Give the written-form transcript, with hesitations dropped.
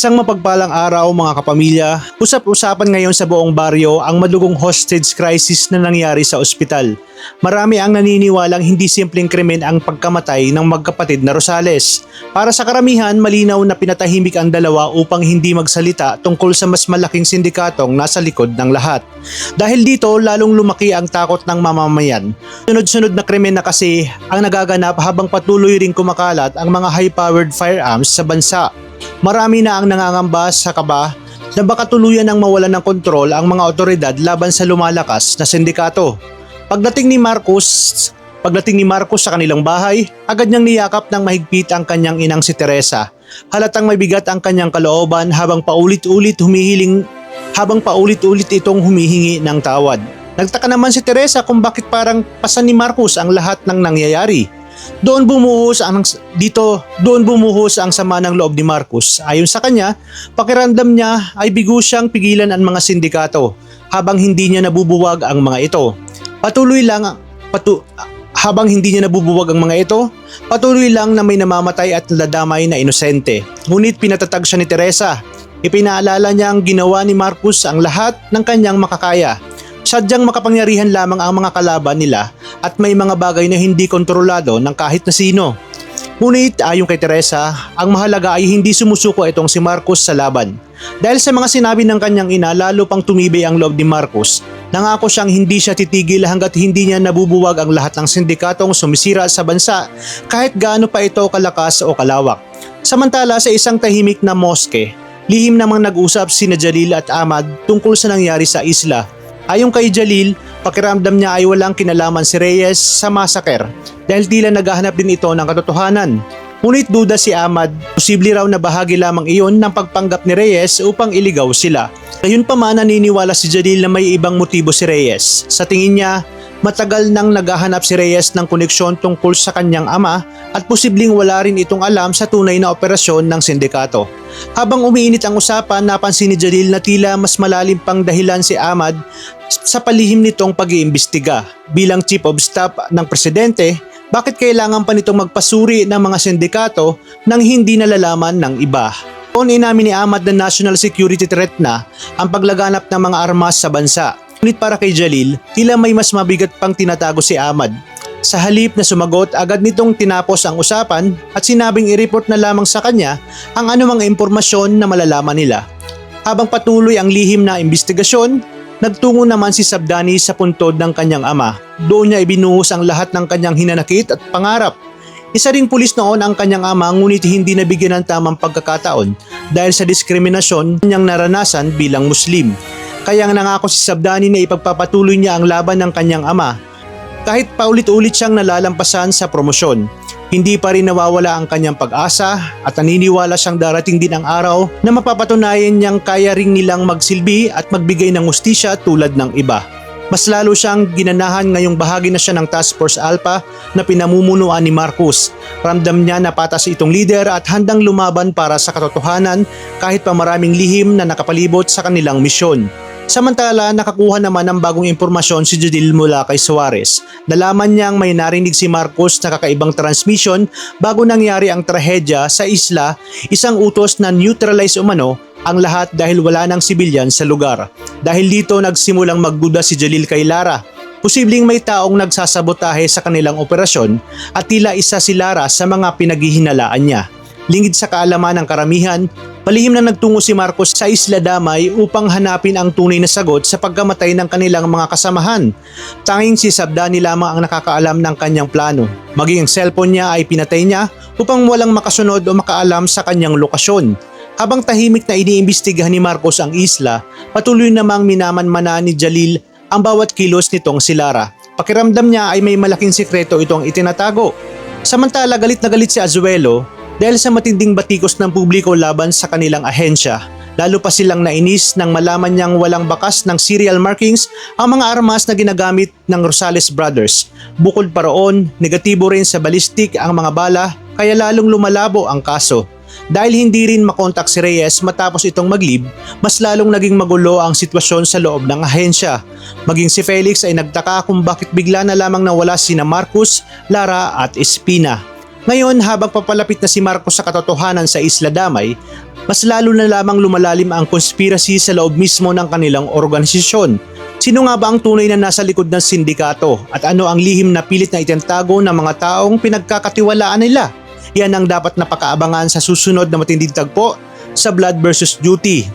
Isang mapagpalang araw mga kapamilya, usap-usapan ngayon sa buong baryo ang madugong hostage crisis na nangyari sa ospital. Marami ang naniniwalang hindi simpleng krimen ang pagkamatay ng magkapatid na Rosales. Para sa karamihan, malinaw na pinatahimik ang dalawa upang hindi magsalita tungkol sa mas malaking sindikatong nasa likod ng lahat. Dahil dito, lalong lumaki ang takot ng mamamayan. Sunod-sunod na krimen na kasi ang nagaganap habang patuloy ring kumakalat ang mga high-powered firearms sa bansa. Marami na ang nangangamba sa kaba na baka tuluyan ang mawalan ng kontrol ang mga otoridad laban sa lumalakas na sindikato. Pagdating ni Marcos sa kanilang bahay, agad niyang niyakap ng mahigpit ang kanyang inang si Teresa. Halatang mabigat ang kanyang kalooban habang paulit-ulit itong humihingi ng tawad. Nagtaka naman si Teresa kung bakit parang pasan ni Marcos ang lahat ng nangyayari. Doon bumuhos ang sama ng loob ni Marcos. Ayon sa kanya, pakiramdam niya ay bigo siyang pigilan ang mga sindikato habang hindi niya nabubuwag ang mga ito. Patuloy lang na may namamatay at nadadamay na inosente. Ngunit pinatatag siya ni Teresa. Ipinaalala niya ang ginawa ni Marcos ang lahat ng kanyang makakaya. Sadyang makapangyarihan lamang ang mga kalaban nila at may mga bagay na hindi kontrolado ng kahit na sino. Ngunit ayon kay Teresa, ang mahalaga ay hindi sumusuko itong si Marcos sa laban. Dahil sa mga sinabi ng kanyang ina, lalo pang tumibay ang loob ni Marcos. Nangako siyang hindi siya titigil hanggat hindi niya nabubuwag ang lahat ng sindikatong sumisira sa bansa kahit gaano pa ito kalakas o kalawak. Samantala sa isang tahimik na moske, lihim namang nag-usap sina Jalil at Ahmad tungkol sa nangyari sa isla. Ayon kay Jalil, pakiramdam niya ay walang kinalaman si Reyes sa massacre dahil tila naghahanap din ito ng katotohanan. Ngunit duda si Ahmad, posible raw na bahagi lamang iyon ng pagpanggap ni Reyes upang iligaw sila. Gayunpaman naniniwala si Jalil na may ibang motibo si Reyes. Sa tingin niya, matagal nang naghahanap si Reyes ng koneksyon tungkol sa kanyang ama at posibleng wala rin itong alam sa tunay na operasyon ng sindikato. Habang umiinit ang usapan, napansin ni Jalil na tila mas malalim pang dahilan si Ahmad sa palihim nitong pag-iimbestiga. Bilang Chief of Staff ng Presidente, bakit kailangan pa nitong magpasuri ng mga sindikato nang hindi nalalaman ng iba? Noon inamin ni Ahmad na national security threat na ang paglaganap ng mga armas sa bansa. Ngunit para kay Jalil, tila may mas mabigat pang tinatago si Ahmad. Sa halip na sumagot, agad nitong tinapos ang usapan at sinabing i-report na lamang sa kanya ang anumang impormasyon na malalaman nila. Habang patuloy ang lihim na investigasyon, nagtungo naman si Sabdani sa puntod ng kanyang ama. Doon niya ibinuhos ang lahat ng kanyang hinanakit at pangarap. Isa ring pulis noon ang kanyang ama ngunit hindi nabigyan ng tamang pagkakataon dahil sa diskriminasyon niyang naranasan bilang Muslim. Kaya nangako si Sabdani na ipagpapatuloy niya ang laban ng kanyang ama. Kahit paulit-ulit siyang nalalampasan sa promosyon, hindi pa rin nawawala ang kanyang pag-asa at naniniwala siyang darating din ang araw na mapapatunayan niyang kaya ring nilang magsilbi at magbigay ng hustisya tulad ng iba. Mas lalo siyang ginanahan ngayong bahagi na siya ng Task Force Alpha na pinamumunuan ni Marcos. Ramdam niya na patas itong leader at handang lumaban para sa katotohanan kahit pa maraming lihim na nakapalibot sa kanilang misyon. Samantala, nakakuha naman ng bagong impormasyon si Jalil mula kay Suarez. Nalaman niyang may narinig si Marcos na kakaibang transmission bago nangyari ang trahedya sa isla, isang utos na neutralize umano ang lahat dahil wala ng sibilyan sa lugar. Dahil dito nagsimulang magduda si Jalil kay Lara. Posibleng may taong nagsasabotahe sa kanilang operasyon at tila isa si Lara sa mga pinaghihinalaan niya. Lingid sa kaalaman ng karamihan, palihim na nagtungo si Marcos sa Isla Damay upang hanapin ang tunay na sagot sa pagkamatay ng kanilang mga kasamahan. Tanging si Sabdani lamang ang nakakaalam ng kanyang plano. Maging ang cellphone niya ay pinatay niya upang walang makasunod o makaalam sa kanyang lokasyon. Habang tahimik na iniimbestigahan ni Marcos ang isla, patuloy namang minamanmana ni Jalil ang bawat kilos nitong si Lara. Pakiramdam niya ay may malaking sikreto itong itinatago. Samantala galit na galit si Azuelo dahil sa matinding batikos ng publiko laban sa kanilang ahensya. Lalo pa silang nainis nang malaman niyang walang bakas ng serial markings ang mga armas na ginagamit ng Rosales Brothers. Bukod pa roon, negatibo rin sa ballistic ang mga bala kaya lalong lumalabo ang kaso. Dahil hindi rin makontak si Reyes matapos itong mag-leave, mas lalong naging magulo ang sitwasyon sa loob ng ahensya. Maging si Felix ay nagtaka kung bakit bigla na lamang nawala sina Marcos, Lara at Espina. Ngayon habang papalapit na si Marcos sa katotohanan sa Isla Damay, mas lalo na lamang lumalalim ang conspiracy sa loob mismo ng kanilang organisasyon. Sino nga ba ang tunay na nasa likod ng sindikato at ano ang lihim na pilit na itentago ng mga taong pinagkakatiwalaan nila? Yan ang dapat napakaabangan sa susunod na matinding tagpo sa Blood versus Duty.